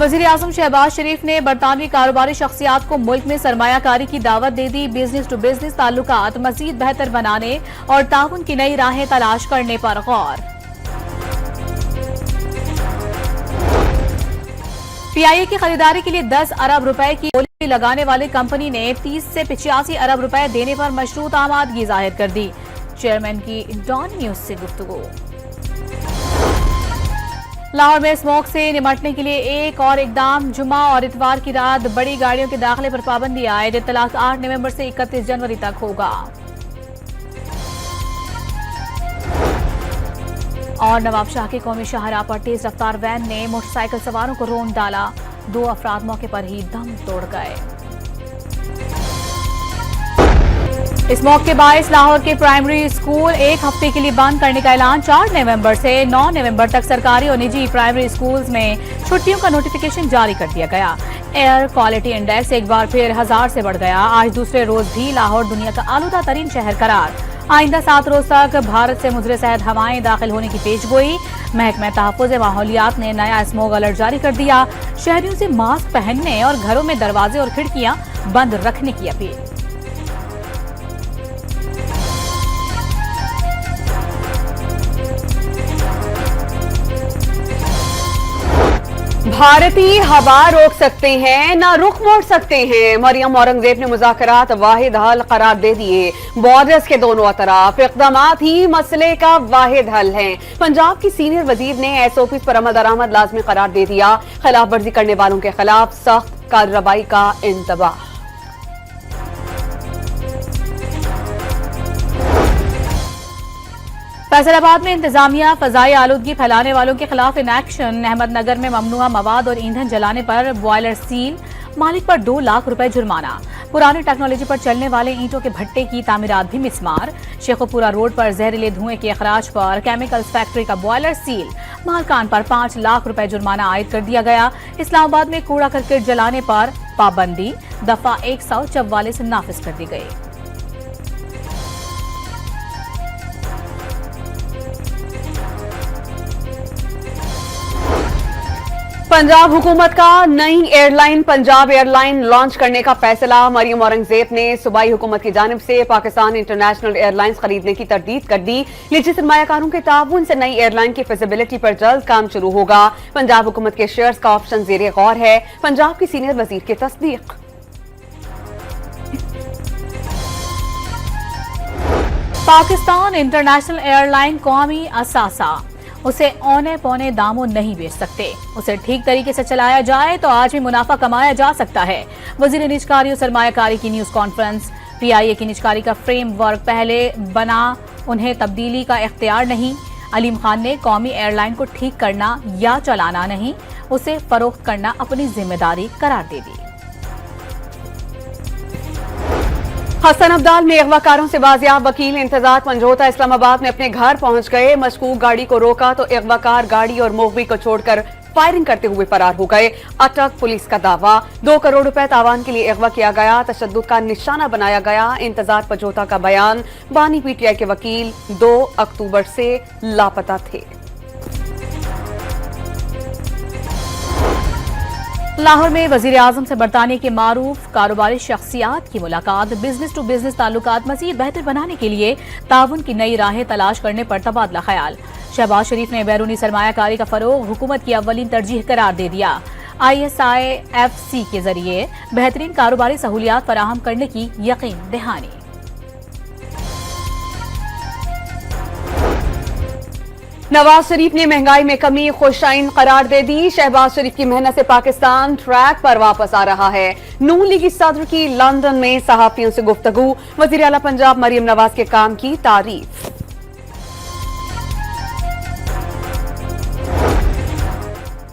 वजीर आजम शहबाज शरीफ ने बरतानवी कारोबारी शख्सियात को मुल्क में सरमायाकारी की दावत दे दी। बिजनेस टू बिजनेस ताल्लुकात मजीद बेहतर बनाने और ताउन की नई राहें तलाश करने पर गौर। पीआईए की खरीदारी के लिए 10 अरब रुपए की बोली लगाने वाली कंपनी ने 30 से 85 अरब रुपए देने पर मशरूत आमादगी जाहिर कर दी। चेयरमैन की डॉन न्यूज से गुफ्तगू। लाहौर में स्मोक से निपटने के लिए एक और इकदाम। जुमा और इतवार की रात बड़ी गाड़ियों के दाखिले पर पाबंदी आयद इत्तलाक 8 नवंबर से 31 जनवरी तक होगा। और नवाब शाह के कौमी शाहराह पर तेज रफ्तार वैन ने मोटरसाइकिल सवारों को रौंद डाला। 2 अफराद मौके पर ही दम तोड़ गए। इस मौके के बायस लाहौर के प्राइमरी स्कूल एक हफ्ते के लिए बंद करने का ऐलान। 4 नवंबर से 9 नवंबर तक सरकारी और निजी प्राइमरी स्कूल्स में छुट्टियों का नोटिफिकेशन जारी कर दिया गया। एयर क्वालिटी इंडेक्स एक बार फिर 1000 से बढ़ गया। आज दूसरे रोज भी लाहौर दुनिया का आलूदा तरीन शहर करार। आइंदा 7 रोज तक भारत से मुजरे शहद हवाएं दाखिल होने की पेशगोई। महकमा तहफ़्फ़ुज़ माहौलियात ने नया स्मोग अलर्ट जारी कर दिया। शहरियों से मास्क पहनने और घरों में दरवाजे और खिड़कियां बंद रखने की अपील। भारतीय हवा रोक सकते हैं ना रुख मोड़ सकते हैं। मरियम औरंगजेब ने मुज़ाकरात वाहिद हल करार दे दिए। बॉर्डर्स के दोनों अतराफ इक़दामात ही मसले का वाहिद हल है। पंजाब की सीनियर वजीर ने एसओपी पर अमल दरामद लाजमी करार दे दिया। खिलाफ वर्जी करने वालों के खिलाफ सख्त कार्रवाई का इंतबाह। फैसलाबाद में इंतजामिया फजाई आलूदगी फैलाने वालों के खिलाफ इन एक्शन। अहमदनगर में ममनुआ मवाद और ईंधन जलाने पर बॉयलर सील। मालिक पर 2 लाख रुपए जुर्माना। पुरानी टेक्नोलॉजी पर चलने वाले ईंटों के भट्टे की तामीरात भी मिसमार। शेखोपुरा रोड पर जहरीले धुएं के अखराज पर केमिकल्स फैक्ट्री का बॉयलर सील। मालकान पर 5 लाख रुपए जुर्माना आयद कर दिया गया। इस्लामाबाद में कूड़ा करकट जलाने पर पाबंदी दफा 144 नाफिज कर दी गई। पंजाब हुकूमत का नई एयरलाइन पंजाब एयरलाइन लॉन्च करने का फैसला। मरियम औरंगजेब ने सूबाई हुकूमत की जानिब से पाकिस्तान इंटरनेशनल एयरलाइंस खरीदने की तरदीद कर दी। निजी सरमायाकारों के ताउन से नई एयरलाइन की फिजिबिलिटी पर जल्द काम शुरू होगा। पंजाब हुकूमत के शेयर्स का ऑप्शन ज़ेरे गौर है। पंजाब की सीनियर वजीर की तस्दीक। पाकिस्तान इंटरनेशनल एयरलाइन कौमी असासा। उसे औने पौने दामों नहीं बेच सकते। उसे ठीक तरीके से चलाया जाए तो आज भी मुनाफा कमाया जा सकता है। वजीर निजकारी और सरमायाकारी की न्यूज कॉन्फ्रेंस। पीआईए की निजकारी का फ्रेमवर्क पहले बना, उन्हें तब्दीली का इख्तियार नहीं। अलीम खान ने कौमी एयरलाइन को ठीक करना या चलाना नहीं, उसे फरोख्त करना अपनी जिम्मेदारी करार दे दी। हसन अब्दाल में अगवाकारों से बाजियाब वकील इंतजाज पंजोता इस्लामाबाद में अपने घर पहुंच गए। मशकूक गाड़ी को रोका तो अगवाकार गाड़ी और मोहबी को छोड़कर फायरिंग करते हुए फरार हो गए। अटक पुलिस का दावा। 2 करोड़ रुपए तावान के लिए अगवा किया गया। तशद्दुद का निशाना बनाया गया। इंतजाज पंजोता का बयान। बानी पीटीआई के वकील 2 अक्टूबर से लापता थे। लाहौर में वजीर आजम से बरतानिया के मारूफ कारोबारी शख्सियात की मुलाकात। बिजनेस टू बिजनेस ताल्लुकात मजीद बेहतर बनाने के लिए ताउन की नई राहें तलाश करने पर तबादला ख्याल। शहबाज शरीफ ने बैरूनी सरमायाकारी का फरोग हुकूमत की अव्वलीन तरजीह करार दे दिया। ISIFC के जरिए बेहतरीन कारोबारी सहूलियात फराहम करने की यकीन दहानी। नवाज शरीफ ने महंगाई में कमी खुशाइन करार दे दी। शहबाज शरीफ की मेहनत से पाकिस्तान ट्रैक पर वापस आ रहा है। नून लीगी सदर की लंदन में सहाफियों से गुफ्तगू। वजीर आला पंजाब मरियम नवाज के काम की तारीफ।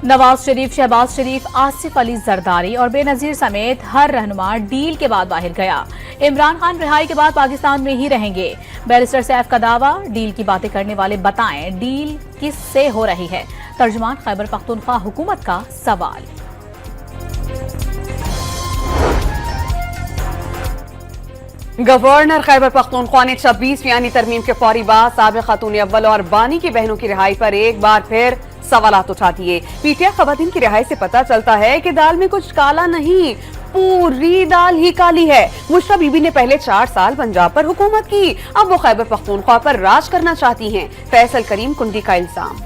नवाज शरीफ, शहबाज शरीफ, आसिफ अली जरदारी और बेनजीर समेत हर रहनुमा डील के बाद बाहर गया। इमरान खान रिहाई के बाद पाकिस्तान में ही रहेंगे। बैरिस्टर सैफ का दावा। डील की बातें करने वाले बताएं डील किससे हो रही है। तर्जुमान खैबर पख्तूनख्वा हुकूमत का सवाल। गवर्नर खैबर पख्तूनख्वा ने 26 यानी तरमीम के फौरी बाद साबिक खातून अव्वल और बानी की बहनों की रिहाई पर एक बार फिर सवालात उठा दिए। पीटीआई खवातीन की रिहाई से पता चलता है कि दाल में कुछ काला नहीं, पूरी दाल ही काली है। मुशर्रफ बीबी ने पहले 4 साल पंजाब पर हुकूमत की, अब वो खैबर पख्तूनख्वा पर राज करना चाहती हैं। फैसल करीम कुंडी का इल्जाम।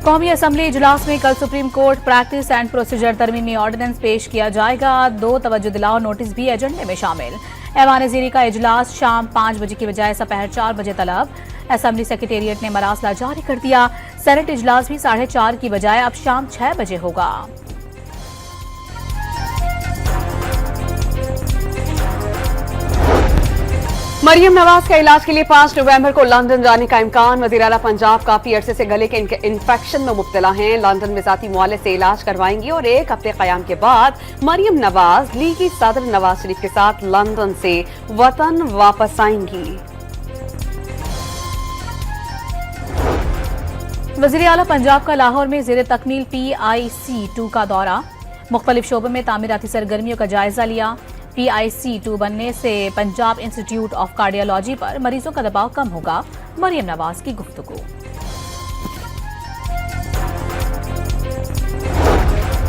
कौमी असम्बली इजलास में कल supreme court practice and procedure तरमीमी ऑर्डिनेंस पेश किया जाएगा। 2 तवज्जो दिलाओ नोटिस भी एजेंडे में शामिल। ऐवान ज़ीरी का इजलास शाम 5 बजे की बजाय दोपहर 4 बजे तलब। असम्बली सेक्रेटेरिएट ने मरासला जारी कर दिया। सेनेट इजलास भी 4:30 की बजाय अब शाम 6 बजे होगा। मरियम नवाज का इलाज के लिए 5 नवंबर को लंदन जाने का इम्कान। वज़ीर आला पंजाब काफी अरसे से गले के इन्फेक्शन में मुब्तला हैं। लंदन में ज़ाती मुआलिज से इलाज करवाएंगी और 1 हफ्ते क़याम के बाद मरियम नवाज लीगी सदर नवाज शरीफ के साथ लंदन से वतन वापस आएंगी। वज़ीर आला पंजाब का लाहौर में ज़ेरे तकमील PIC-2 का दौरा। मुख्तलिफ शोबों में तामीराती सरगर्मियों का जायजा लिया। PIC-2 बनने से पंजाब इंस्टीट्यूट ऑफ कार्डियोलॉजी पर मरीजों का दबाव कम होगा। मरियम नवाज की गुफ्तगू।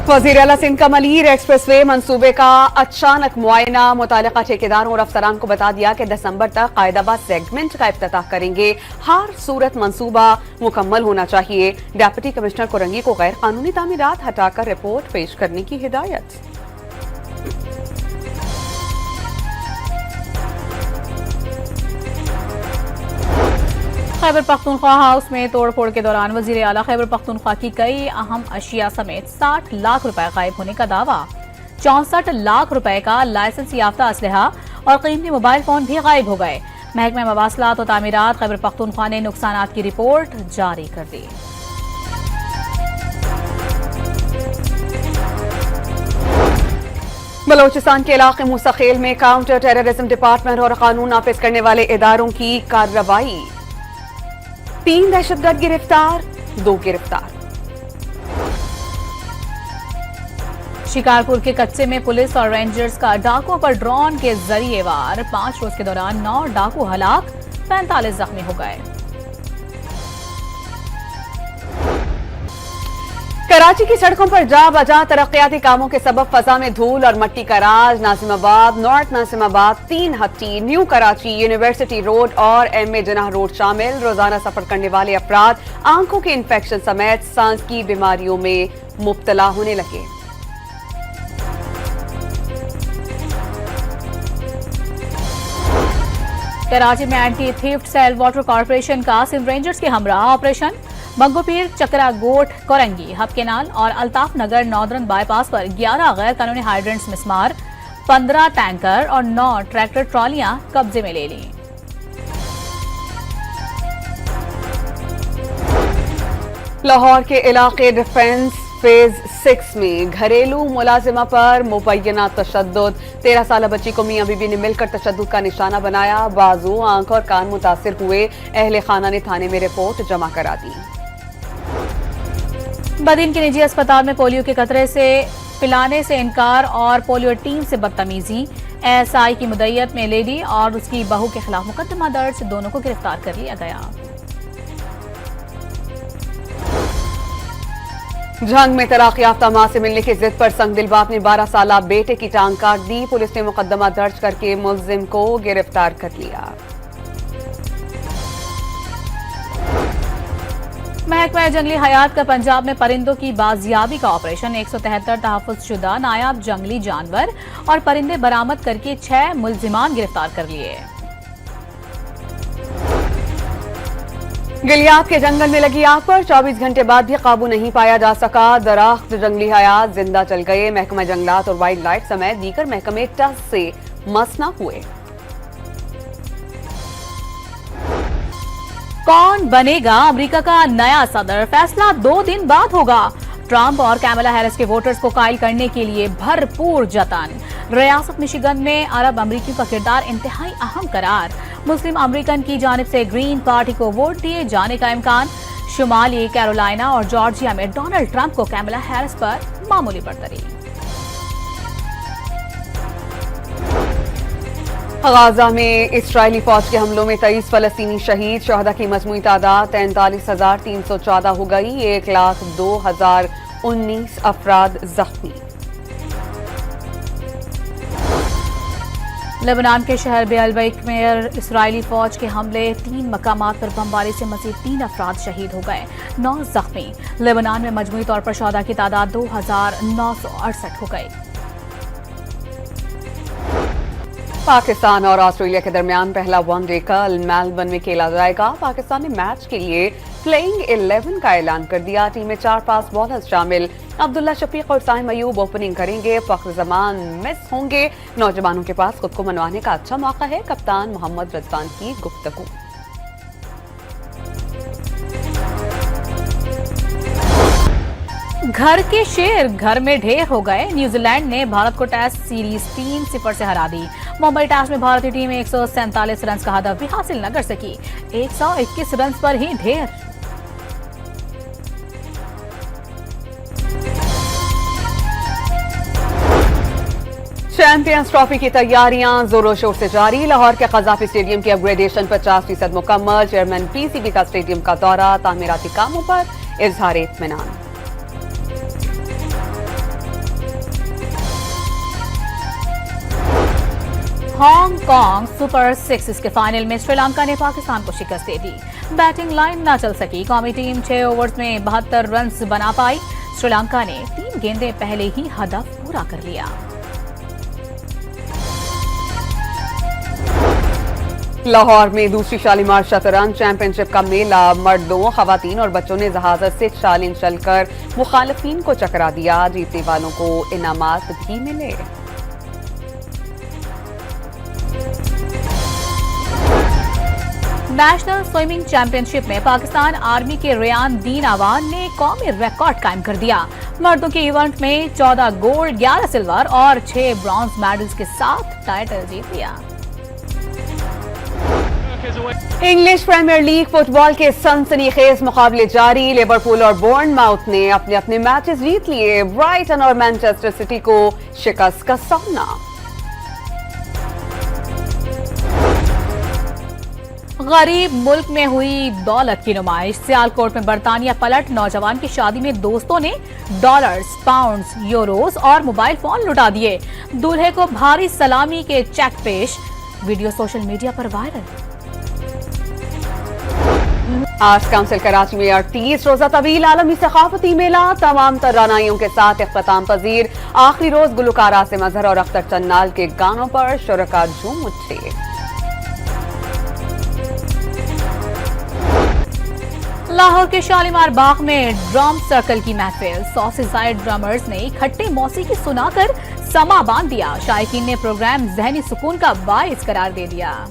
वज़ीर आला सिंध का मलीर एक्सप्रेसवे मंसूबे का अचानक मुआयना। मुतालिका ठेकेदारों और अफसरान को बता दिया कि दिसंबर तक कायदाबाद सेगमेंट का इफ्तिताह करेंगे। हर सूरत मंसूबा मुकम्मल होना चाहिए। डिप्टी कमिश्नर कोरंगी को गैर कानूनी तामीरात हटाकर रिपोर्ट पेश करने की हिदायत। खैबर पख्तूनख्वा हाउस में तोड़फोड़ के दौरान वजीर आला खैबर पख्तूनख्वा की कई अहम अशिया समेत 60 लाख रुपए गायब होने का दावा। 64 लाख रुपए का लाइसेंस याफ्ता असलहा और कीमती मोबाइल फोन भी गायब हो गए। महकमा मवासलात और तामीरात खैबर पख्तूनख्वा ने नुकसानात की रिपोर्ट जारी कर दी। बलोचिस्तान के इलाके मुस्तकिल में काउंटर टेररिज्म डिपार्टमेंट और कानून नाफिज करने वाले इदारों की कार्रवाई। 3 दहशतगर्द गिरफ्तार, 2 गिरफ्तार। शिकारपुर के कच्चे में पुलिस और रेंजर्स का डाकुओं पर ड्रोन के जरिए वार। 5 रोज के दौरान 9 डाकू हलाक, 45 जख्मी हो गए। कराची की सड़कों पर जा बजा तरक्याती कामों के सबब फजा में धूल और मट्टी का राज। नाजिमाबाद, नॉर्थ नाजिमाबाद, 3 हट्टी, न्यू कराची, यूनिवर्सिटी रोड और MA जिनाह रोड शामिल। रोजाना सफर करने वाले अफराद आंखों के इन्फेक्शन समेत सांस की बीमारियों में मुब्तला होने लगे। कराची में anti theft cell water corporation का सिंध रेंजर्स के हमरा ऑपरेशन। बंगोपीर, चकरा गोट, कोरंगी, हब केनाल और अल्ताफ नगर नॉर्दर्न बाईपास पर 11 गैर कानूनी हाइड्रेंट्स मिसमार, 15 टैंकर और 9 ट्रैक्टर ट्रॉलियां कब्जे में ले ली। लाहौर के इलाके डिफेंस फेज 6 में घरेलू मुलाजिमा पर मुबैना तशद्दुद। 13 साल बच्ची को मियां बीबी ने मिलकर तशद्दुद का निशाना बनाया। बाजू, आंख और कान मुतासिर हुए। अहले खाना ने थाने में रिपोर्ट जमा करा दी। बदीन के निजी अस्पताल में पोलियो के कतरे से पिलाने से इनकार और पोलियो टीम से बदतमीजी। SI की मुद्दत में लेडी और उसकी बहू के खिलाफ मुकदमा दर्ज। दोनों को गिरफ्तार कर लिया गया। जंग में तलाक याफ्ता मां से मिलने की जिद पर संगदिल बाप ने 12 साला बेटे की टांग काट दी। पुलिस ने मुकदमा दर्ज करके मुलजिम को गिरफ्तार कर लिया। महकमा जंगली हयात का पंजाब में परिंदों की बाजियाबी का ऑपरेशन। 173 तहफ़्फ़ुज़शुदा नायाब जंगली जानवर और परिंदे बरामद करके 6 मुलजिमान गिरफ्तार कर लिए। गिलियात के जंगल में लगी आग पर 24 घंटे बाद भी काबू नहीं पाया जा सका। दरख्त जंगली हयात जिंदा चल गए। महकमा जंगलात और वाइल्ड लाइफ समेत दीगर महकमे टस से मसना हुए। कौन बनेगा अमेरिका का नया सदर? फैसला 2 दिन बाद होगा। ट्रंप और कैमला हैरिस के वोटर्स को कायल करने के लिए भरपूर जतन। रियासत मिशिगन में अरब अमरीकियों का किरदार इंतहाई अहम करार। मुस्लिम अमरीकन की जानिब से ग्रीन पार्टी को वोट दिए जाने का इम्कान। शुमाली कैरोलिना और जॉर्जिया में डोनाल्ड ट्रंप को कैमला हैरिस पर मामूली बढ़तरी। गाजा में इसराइली फौज के हमलों में 23 फलस्तीनी शहीद, शहदा की मजमूई तादाद 43,314 हो गई, 1,02,019 अफराद जख्मी। लेबनान के शहर बेअल-बैक में इसराइली फौज के हमले, 3 मकामात पर बमबारी से मजीद 3 अफराद शहीद हो गए, 9 जख्मी। लेबनान में मजमूई तौर पर शहदा की तादाद 2,968 हो गई। पाकिस्तान और ऑस्ट्रेलिया के दरमियान पहला वनडे कल मेलबर्न में खेला जाएगा। पाकिस्तान ने मैच के लिए प्लेइंग 11 का ऐलान कर दिया। टीम में 4 फास्ट बॉलर्स शामिल, अब्दुल्ला शफीक और साइम अयूब ओपनिंग करेंगे। फख्र जमान मिस होंगे। नौजवानों के पास खुद को मनवाने का अच्छा मौका है, कप्तान मोहम्मद रजवान की गुफ्तगू। घर के शेर घर में ढेर हो गए। न्यूजीलैंड ने भारत को टेस्ट सीरीज 3-0 से हरा दी। मुंबई टेस्ट में भारतीय टीम 147 रन का हदफ भी हासिल न कर सकी, 121 रन पर ही ढेर। चैंपियंस ट्रॉफी की तैयारियां जोरों शोर से जारी। लाहौर के कजाफी स्टेडियम की अपग्रेडेशन 50% मुकम्मल। चेयरमैन पीसीबी का स्टेडियम का दौरा, तामीराती कामों पर इजहार इत्मीनान। हांगकांग सुपर 6 के फाइनल में श्रीलंका ने पाकिस्तान को शिकस्त दे दी। बैटिंग लाइन न चल सकी। कौमी टीम 6 ओवर्स में 72 रन बना पाई। श्रीलंका ने 3 गेंदें पहले ही हदफ पूरा कर लिया। लाहौर में दूसरी शालीमार शतरंज चैंपियनशिप का मेला, मर्दों, खवातीन और बच्चों ने जहाजत से चालीन चलकर मुखालिफिन को चकरा दिया। जीतने वालों को इनामात भी मिले। नेशनल स्विमिंग चैंपियनशिप में पाकिस्तान आर्मी के रेयान दीन आवान ने कौमी रिकॉर्ड कायम कर दिया। मर्दों के इवेंट में 14 गोल्ड, 11 सिल्वर और 6 ब्रॉन्ज मेडल्स के साथ टाइटल जीत लिया। इंग्लिश प्रीमियर लीग फुटबॉल के सनसनीखेज मुकाबले जारी। लिवरपूल और बोर्नमाउथ ने अपने अपने मैचेस जीत लिए। ब्राइटन और मैनचेस्टर सिटी को शिकस्त का सामना। गरीब मुल्क में हुई दौलत की नुमाइश। सियालकोट में बरतानिया पलट, नौजवान की शादी में दोस्तों ने डॉलर्स, पाउंड्स, यूरोस और मोबाइल फोन लुटा दिए। दूल्हे को भारी सलामी के चेक पेश, वीडियो सोशल मीडिया पर वायरल। आर्ट्स काउंसिल कराची में 38 रोजा तवील आलमी सकाफती मेला, तमाम तरानाइयों के साथ इख्तिताम पजीर। आखिरी रोज गुलकार आसिम अजहर और अख्तर चन्नाल के गानों पर शुरका झूम उठे। लाहौर के शालीमार बाग में ड्रम सर्कल की महफिल। 100 से ज्यादा ड्रमर्स ने खट्टे मौसीकी सुनाकर समा बांध दिया। शायकीन ने प्रोग्राम जहनी सुकून का बाइस करार दे दिया।